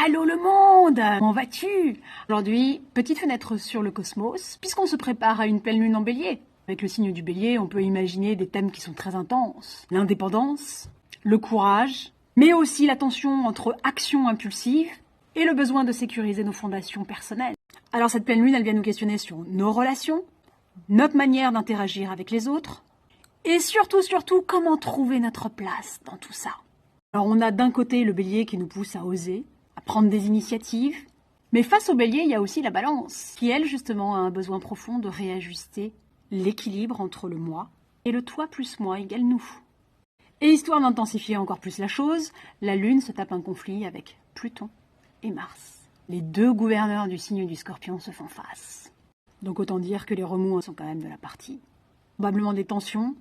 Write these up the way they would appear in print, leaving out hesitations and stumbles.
Allô le monde! Comment vas-tu? Aujourd'hui, petite fenêtre sur le cosmos, puisqu'on se prépare à une pleine lune en bélier. Avec le signe du bélier, on peut imaginer des thèmes qui sont très intenses. L'indépendance, le courage, mais aussi la tension entre action impulsive et le besoin de sécuriser nos fondations personnelles. Alors cette pleine lune, elle vient nous questionner sur nos relations, notre manière d'interagir avec les autres, et surtout, comment trouver notre place dans tout ça. Alors on a d'un côté le bélier qui nous pousse à oser, à prendre des initiatives, mais face au bélier, il y a aussi la balance, qui elle justement a un besoin profond de réajuster l'équilibre entre le moi et le toi plus moi égale nous. Et histoire d'intensifier encore plus la chose, la lune se tape un conflit avec Pluton et Mars. Les deux gouverneurs du signe du Scorpion se font face. Donc autant dire que les remous sont quand même de la partie. Probablement des tensions,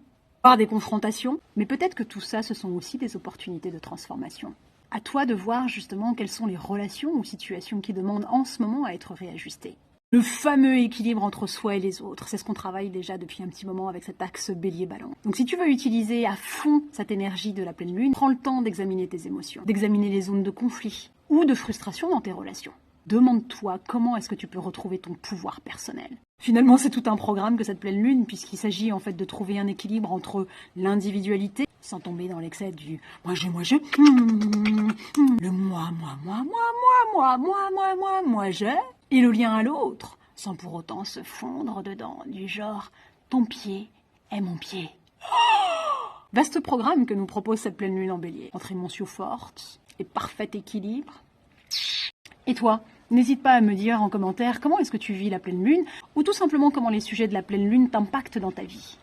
voire des confrontations, mais peut-être que tout ça, ce sont aussi des opportunités de transformation. À toi de voir justement quelles sont les relations ou situations qui demandent en ce moment à être réajustées. Le fameux équilibre entre soi et les autres, c'est ce qu'on travaille déjà depuis un petit moment avec cet axe bélier-balance. Donc si tu veux utiliser à fond cette énergie de la pleine lune, prends le temps d'examiner tes émotions, d'examiner les zones de conflit ou de frustration dans tes relations. Demande-toi comment est-ce que tu peux retrouver ton pouvoir personnel. Finalement, c'est tout un programme que cette pleine lune, puisqu'il s'agit en fait de trouver un équilibre entre l'individualité, sans tomber dans l'excès du moi je, le moi je, et le lien à l'autre, sans pour autant se fondre dedans, du genre ton pied est mon pied. Vaste programme que nous propose cette pleine lune en bélier, entre émotions fortes et parfait équilibre. Et toi, n'hésite pas à me dire en commentaire comment est-ce que tu vis la pleine lune, ou tout simplement comment les sujets de la pleine lune t'impactent dans ta vie.